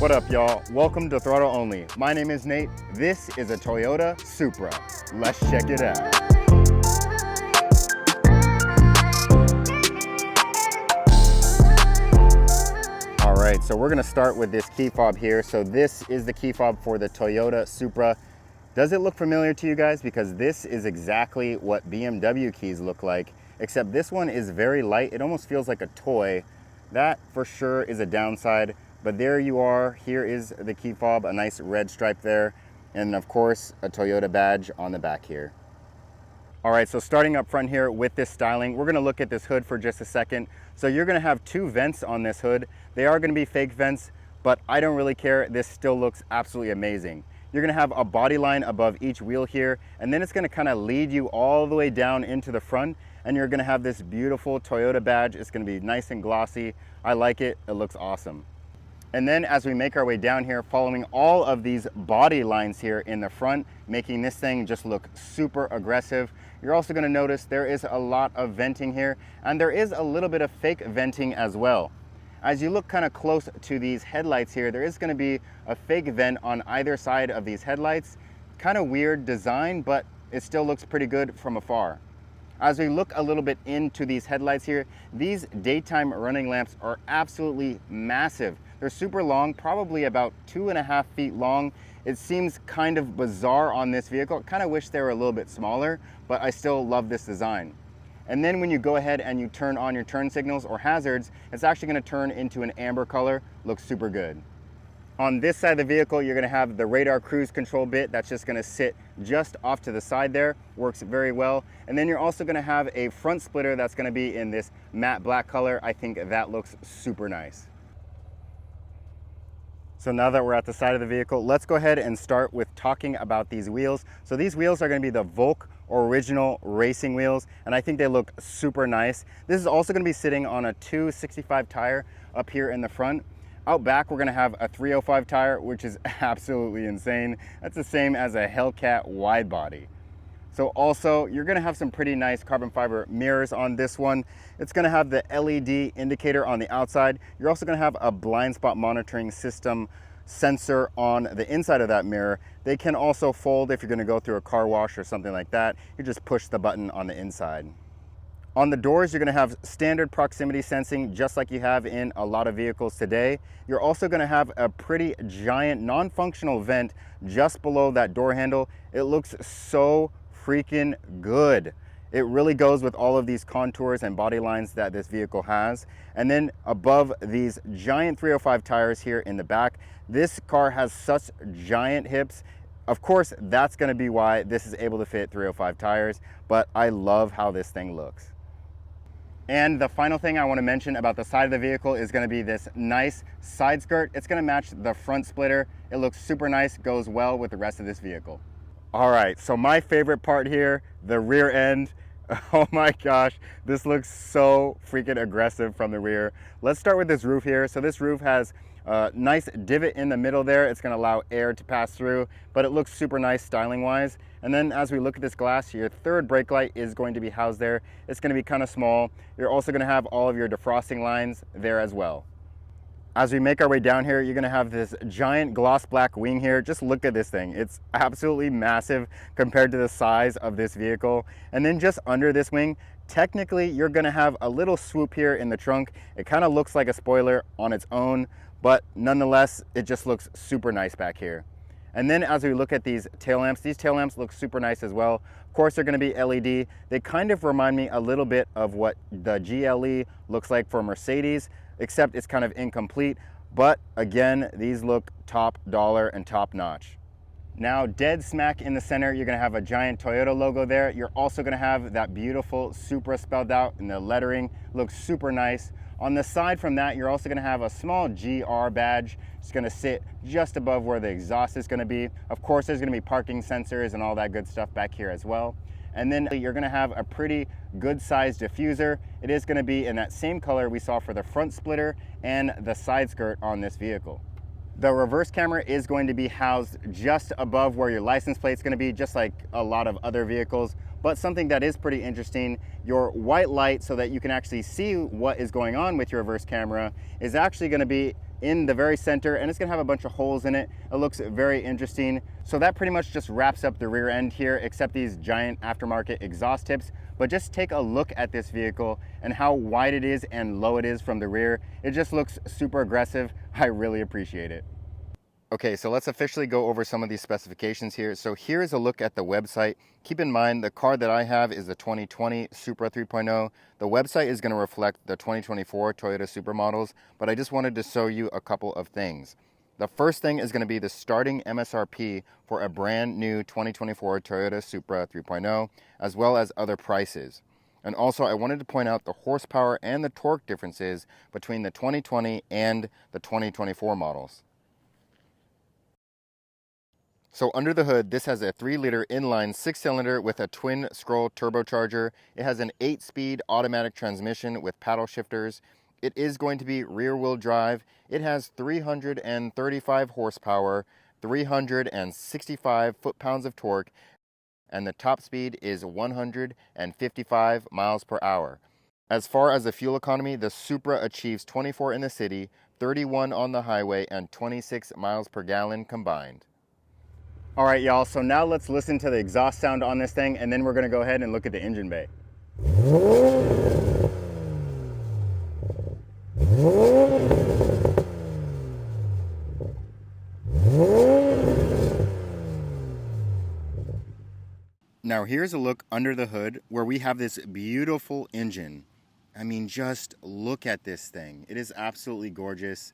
What up, y'all? Welcome to Throttle Only. My name is Nate. This is a Toyota Supra. Let's check it out. All right, so we're gonna start with this key fob here. So this is the key fob for the Toyota Supra. Does it look familiar to you guys? Because this is exactly what BMW keys look like, except this one is very light. It almost feels like a toy. That for sure is a downside, but there you are. Here is the key fob, a nice red stripe there, and of course a Toyota badge on the back here. All right, so starting up front here with this styling, we're gonna look at this hood for just a second. So you're gonna have two vents on this hood. They are gonna be fake vents, but I don't really care. This still looks absolutely amazing. You're gonna have a body line above each wheel here, and then it's gonna kind of lead you all the way down into the front, and you're gonna have this beautiful Toyota badge. It's gonna be nice and glossy. I like it, it looks awesome. And then as we make our way down here, following all of these body lines here in the front, making this thing just look super aggressive, you're also gonna notice there is a lot of venting here, and there is a little bit of fake venting as well. As you look kind of close to these headlights here, there is gonna be a fake vent on either side of these headlights. Kind of weird design, but it still looks pretty good from afar. As we look a little bit into these headlights here, these daytime running lamps are absolutely massive. They're super long, probably about 2.5 feet long. It seems kind of bizarre on this vehicle. I kind of wish they were a little bit smaller, but I still love this design. And then when you go ahead and you turn on your turn signals or hazards, it's actually gonna turn into an amber color. Looks super good. On this side of the vehicle, you're gonna have the radar cruise control bit that's just gonna sit just off to the side there. Works very well. And then you're also gonna have a front splitter that's gonna be in this matte black color. I think that looks super nice. So now that we're at the side of the vehicle, let's go ahead and start with talking about these wheels. So these wheels are gonna be the Volk original racing wheels, and I think they look super nice. This is also gonna be sitting on a 265 tire up here in the front. Out back, we're gonna have a 305 tire, which is absolutely insane. That's the same as a Hellcat wide body. So also, you're gonna have some pretty nice carbon fiber mirrors on this one. It's gonna have the LED indicator on the outside. You're also gonna have a blind spot monitoring system sensor on the inside of that mirror. They can also fold if you're gonna go through a car wash or something like that. You just push the button on the inside. On the doors, you're gonna have standard proximity sensing, just like you have in a lot of vehicles today. You're also gonna have a pretty giant non-functional vent just below that door handle. It looks so freaking good. It really goes with all of these contours and body lines that this vehicle has. And then above these giant 305 tires here in the back, this car has such giant hips. Of course, that's gonna be why this is able to fit 305 tires, but I love how this thing looks. And the final thing I want to mention about the side of the vehicle is going to be this nice side skirt. It's going to match the front splitter. It looks super nice, goes well with the rest of this vehicle. All right, so my favorite part here, the rear end. Oh my gosh, this looks so freaking aggressive from the rear. Let's start with this roof here. So this roof has a nice divot in the middle there. It's going to allow air to pass through, but it looks super nice styling wise. And then as we look at this glass, your third brake light is going to be housed there. It's going to be kind of small. You're also going to have all of your defrosting lines there as well. As we make our way down here, you're going to have this giant gloss black wing here. Just look at this thing. It's absolutely massive compared to the size of this vehicle. And then just under this wing, technically you're going to have a little swoop here in the trunk. It kind of looks like a spoiler on its own, but nonetheless, it just looks super nice back here. And then as we look at these tail lamps look super nice as well. Of course, they're gonna be LED. They kind of remind me a little bit of what the GLE looks like for Mercedes, except it's kind of incomplete. But again, these look top dollar and top notch. Now, dead smack in the center, you're gonna have a giant Toyota logo there. You're also gonna have that beautiful Supra spelled out in the lettering. Looks super nice. On the side from that, you're also gonna have a small GR badge. It's gonna sit just above where the exhaust is gonna be. Of course, there's gonna be parking sensors and all that good stuff back here as well. And then you're gonna have a pretty good sized diffuser. It is gonna be in that same color we saw for the front splitter and the side skirt on this vehicle. The reverse camera is going to be housed just above where your license plate is going to be, just like a lot of other vehicles But something that is pretty interesting, your white light, so that you can actually see what is going on with your reverse camera, is actually going to be in the very center, and it's going to have a bunch of holes in it. It looks very interesting. So that pretty much just wraps up the rear end here, except these giant aftermarket exhaust tips. But just take a look at this vehicle and how wide it is and low it is from the rear. It just looks super aggressive. I really appreciate it. Okay, so let's officially go over some of these specifications here. So here's a look at the website. Keep in mind, the car that I have is the 2020 Supra 3.0. The website is going to reflect the 2024 Toyota Supra models, but I just wanted to show you a couple of things. The first thing is going to be the starting MSRP for a brand new 2024 Toyota Supra 3.0, as well as other prices. And also, I wanted to point out the horsepower and the torque differences between the 2020 and the 2024 models. So under the hood, this has a 3-liter inline 6-cylinder with a twin scroll turbocharger. It has an 8-speed automatic transmission with paddle shifters. It is going to be rear-wheel drive. It has 335 horsepower, 365 foot-pounds of torque, and the top speed is 155 miles per hour. As far as the fuel economy, the Supra achieves 24 in the city, 31 on the highway, and 26 miles per gallon combined. All right, y'all, so now let's listen to the exhaust sound on this thing, and then we're gonna go ahead and look at the engine bay. Now here's a look under the hood where we have this beautiful engine. I mean, just look at this thing. It is absolutely gorgeous.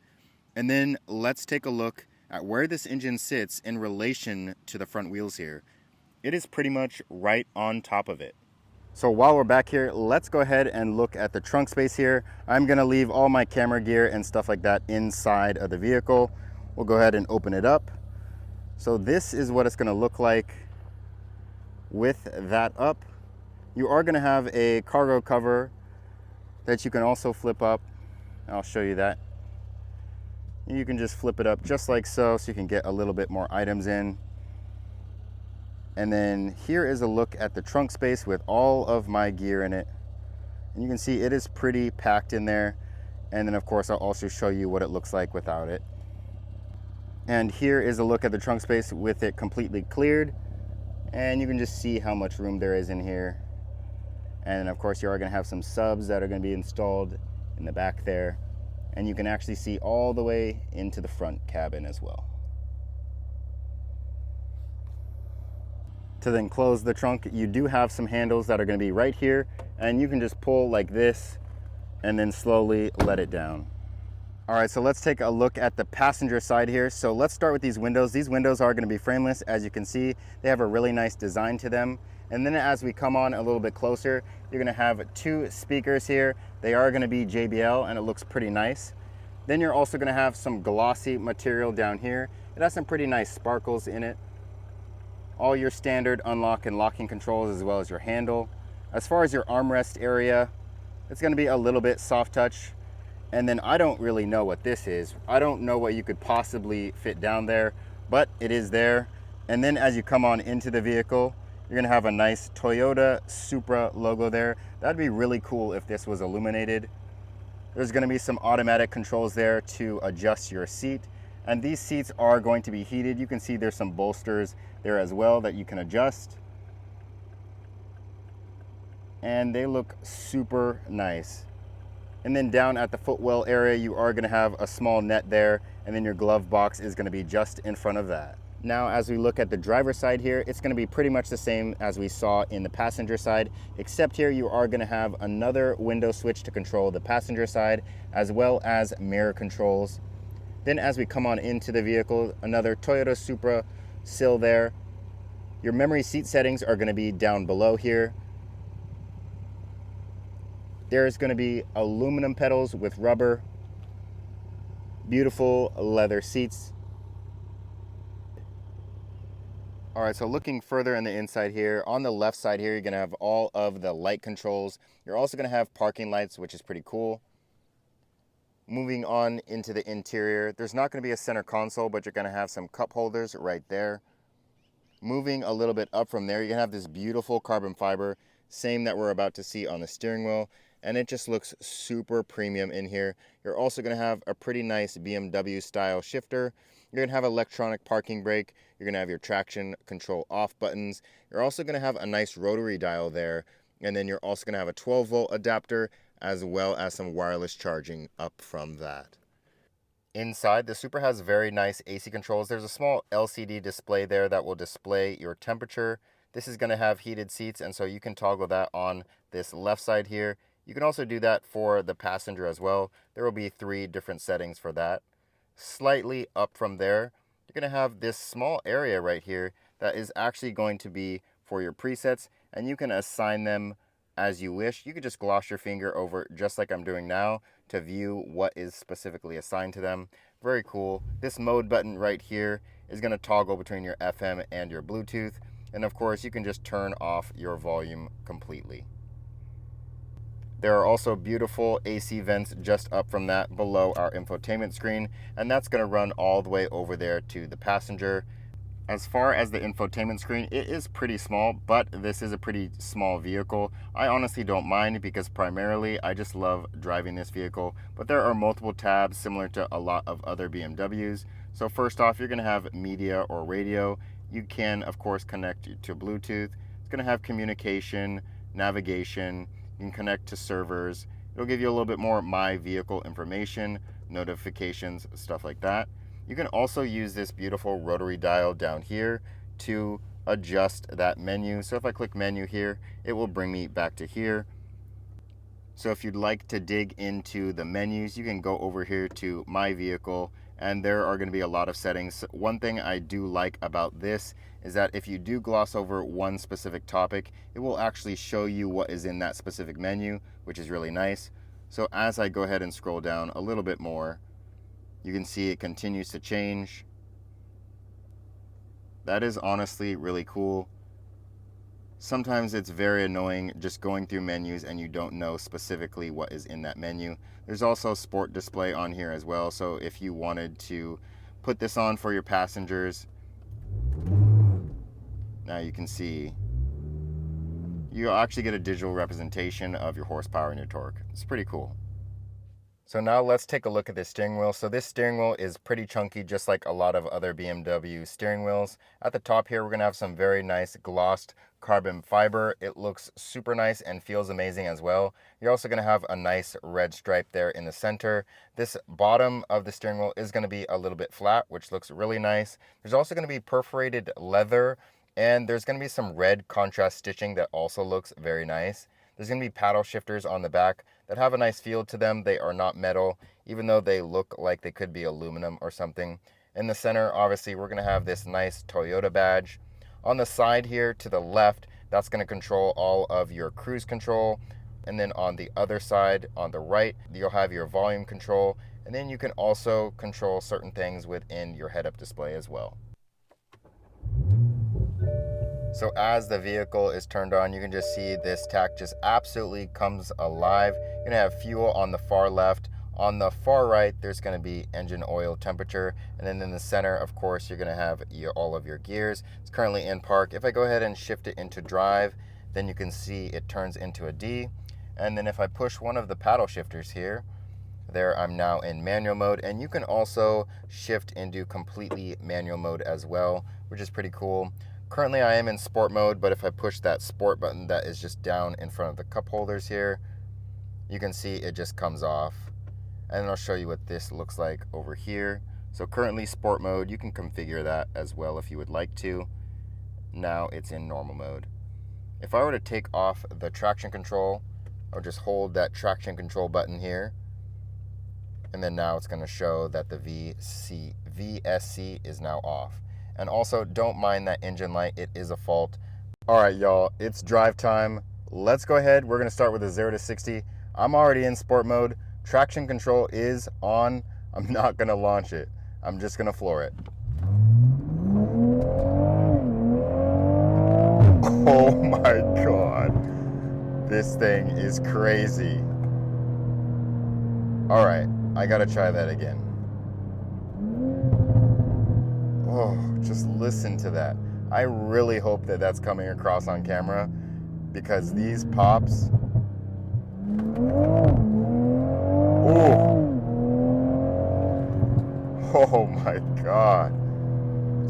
And then let's take a look at where this engine sits in relation to the front wheels here. It is pretty much right on top of it. So while we're back here, let's go ahead and look at the trunk space here. I'm gonna leave all my camera gear and stuff like that inside of the vehicle. We'll go ahead and open it up. So this is what it's gonna look like with that up. You are gonna have a cargo cover that you can also flip up. I'll show you that. You can just flip it up just like so you can get a little bit more items in. And then here is a look at the trunk space with all of my gear in it. And you can see it is pretty packed in there. And then of course, I'll also show you what it looks like without it. And here is a look at the trunk space with it completely cleared. And you can just see how much room there is in here. And of course, you are gonna have some subs that are gonna be installed in the back there. And you can actually see all the way into the front cabin as well. To then close the trunk, you do have some handles that are going to be right here, and you can just pull like this and then slowly let it down. All right, so let's take a look at the passenger side here. So let's start with these windows. These windows are going to be frameless. As you can see, they have a really nice design to them. And then as we come on a little bit closer, you're going to have 2 speakers here. They are going to be JBL, and it looks pretty nice. Then you're also going to have some glossy material down here. It has some pretty nice sparkles in it. All your standard unlock and locking controls, as well as your handle. As far as your armrest area, it's going to be a little bit soft touch. And then I don't really know what this is. I don't know what you could possibly fit down there, but it is there. And then as you come on into the vehicle, you're gonna have a nice Toyota Supra logo there. That'd be really cool if this was illuminated. There's gonna be some automatic controls there to adjust your seat. And these seats are going to be heated. You can see there's some bolsters there as well that you can adjust. And they look super nice. And then down at the footwell area, you are gonna have a small net there, and then your glove box is gonna be just in front of that. Now, as we look at the driver's side here, it's gonna be pretty much the same as we saw in the passenger side, except here you are gonna have another window switch to control the passenger side, as well as mirror controls. Then as we come on into the vehicle, another Toyota Supra sill there. Your memory seat settings are gonna be down below here. There's gonna be aluminum pedals with rubber, beautiful leather seats. All right, so looking further on the inside here, on the left side here, you're gonna have all of the light controls. You're also gonna have parking lights, which is pretty cool. Moving on into the interior, there's not gonna be a center console, but you're gonna have some cup holders right there. Moving a little bit up from there, you're gonna have this beautiful carbon fiber, same that we're about to see on the steering wheel, and it just looks super premium in here. You're also gonna have a pretty nice BMW style shifter. You're gonna have electronic parking brake. You're gonna have your traction control off buttons. You're also gonna have a nice rotary dial there, and then you're also gonna have a 12-volt adapter as well as some wireless charging up from that. Inside, the Supra has very nice AC controls. There's a small LCD display there that will display your temperature. This is going to have heated seats, and so you can toggle that on this left side here. You can also do that for the passenger as well. There will be 3 different settings for that. Slightly up from there, you're going to have this small area right here that is actually going to be for your presets, and you can assign them as you wish. You could just gloss your finger over just like I'm doing now to view what is specifically assigned to them. Very cool. This mode button right here is going to toggle between your FM and your Bluetooth, and of course you can just turn off your volume completely. There are also beautiful AC vents just up from that below our infotainment screen, and that's going to run all the way over there to the passenger. As far as the infotainment screen, it is pretty small, but this is a pretty small vehicle. I honestly don't mind because primarily I just love driving this vehicle, but there are multiple tabs similar to a lot of other BMWs. So first off, you're going to have media or radio. You can, of course, connect to Bluetooth. It's going to have communication, navigation. You can connect to servers. It'll give you a little bit more My Vehicle information, notifications, stuff like that. You can also use this beautiful rotary dial down here to adjust that menu. So if I click menu here, it will bring me back to here. So if you'd like to dig into the menus, you can go over here to My Vehicle, and there are going to be a lot of settings. One thing I do like about this is that if you do gloss over one specific topic, it will actually show you what is in that specific menu, which is really nice. So as I go ahead and scroll down a little bit more, you can see it continues to change. That is honestly really cool. Sometimes it's very annoying just going through menus and you don't know specifically what is in that menu. There's also sport display on here as well, so if you wanted to put this on for your passengers, now you can see you'll actually get a digital representation of your horsepower and your torque. It's pretty cool. So now let's take a look at this steering wheel. So this steering wheel is pretty chunky, just like a lot of other BMW steering wheels. At the top here, we're gonna have some very nice glossed carbon fiber. It looks super nice and feels amazing as well. You're also gonna have a nice red stripe there in the center. This bottom of the steering wheel is gonna be a little bit flat, which looks really nice. There's also gonna be perforated leather, and there's gonna be some red contrast stitching that also looks very nice. There's going to be paddle shifters on the back that have a nice feel to them. They are not metal, even though they look like they could be aluminum or something. In the center, obviously, we're going to have this nice Toyota badge. On the side here to the left, that's going to control all of your cruise control. And then on the other side, on the right, you'll have your volume control. And then you can also control certain things within your head-up display as well. So as the vehicle is turned on, you can just see this tach just absolutely comes alive. You're gonna have fuel on the far left. On the far right, there's gonna be engine oil temperature. And then in the center, of course, you're gonna have all of your gears. It's currently in park. If I go ahead and shift it into drive, then you can see it turns into a D. And then if I push one of the paddle shifters here, there I'm now in manual mode. And you can also shift into completely manual mode as well, which is pretty cool. Currently I am in sport mode, but if I push that sport button that is just down in front of the cup holders here, you can see it just comes off. And then I'll show you what this looks like over here. So currently sport mode, you can configure that as well if you would like to. Now it's in normal mode. If I were to take off the traction control, I'll just hold that traction control button here. And then now it's going to show that the VSC is now off. And also, don't mind that engine light, it is a fault. All right, y'all, it's drive time. Let's go ahead. We're gonna start with a 0 to 60. I'm already in sport mode. Traction control is on. I'm not gonna launch it. I'm just gonna floor it. Oh my God. This thing is crazy. All right, I gotta try that again. Oh, just listen to that. I really hope that that's coming across on camera, because these pops, oh my God.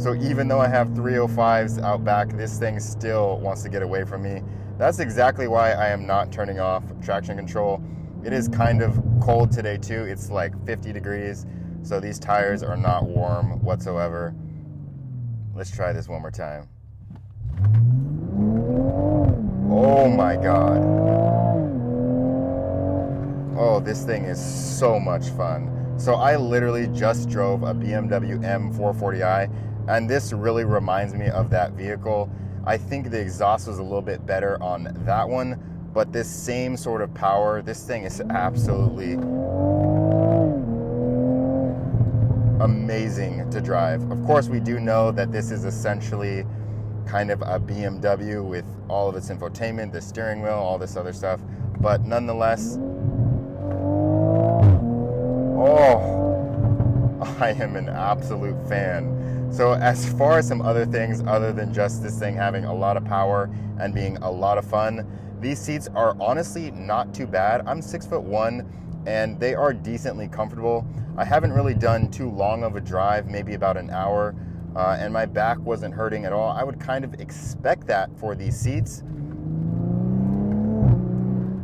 So even though I have 305s out back, this thing still wants to get away from me. That's exactly why I am not turning off traction control. It is kind of cold today too. It's like 50 degrees. So these tires are not warm whatsoever. Let's try this one more time. Oh my God. Oh, this thing is so much fun. So I literally just drove a BMW M440i, and this really reminds me of that vehicle. I think the exhaust was a little bit better on that one, but this same sort of power, this thing is absolutely amazing to drive. Of course, we do know that this is essentially kind of a BMW with all of its infotainment, the steering wheel, all this other stuff, but nonetheless, oh, I am an absolute fan. So as far as some other things other than just this thing having a lot of power and being a lot of fun, these seats are honestly not too bad. I'm 6'1" and they are decently comfortable. I haven't really done too long of a drive, maybe about an hour, and my back wasn't hurting at all. I would kind of expect that for these seats,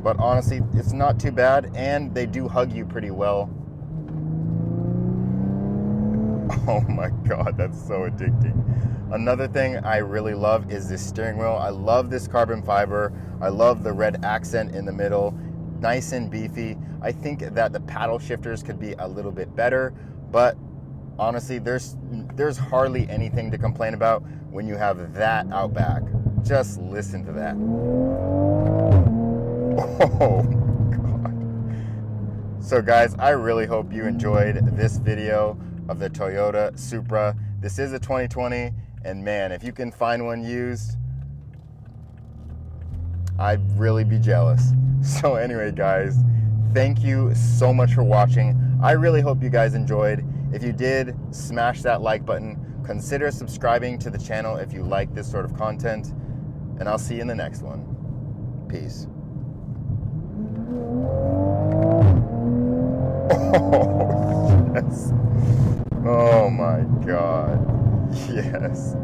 but honestly, it's not too bad, and they do hug you pretty well. Oh my God, that's so addicting. Another thing I really love is this steering wheel. I love this carbon fiber. I love the red accent in the middle, nice and beefy. I think that the paddle shifters could be a little bit better, but honestly, there's hardly anything to complain about when you have that out back. Just listen to that. Oh God. So guys, I really hope you enjoyed this video of the Toyota Supra. This is a 2020, and man, if you can find one used, I'd really be jealous. So anyway, guys, thank you so much for watching. I really hope you guys enjoyed. If you did, smash that like button. Consider subscribing to the channel if you like this sort of content, and I'll see you in the next one. Peace. Oh, yes. Oh my God. Yes.